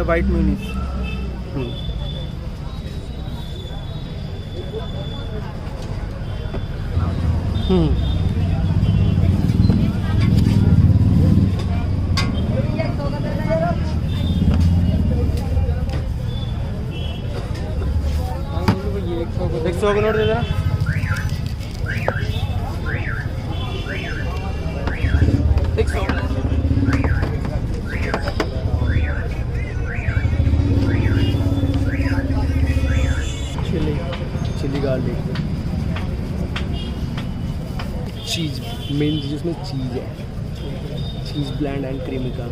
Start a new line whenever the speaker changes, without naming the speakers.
है वाइट म्यूनीस। एक 100 का नोट दे देना। चिली गार्लिक चीज़, मेन चीज़ उसमें चीज़ है, चीज़ ब्लेंड एंड क्रीमी का।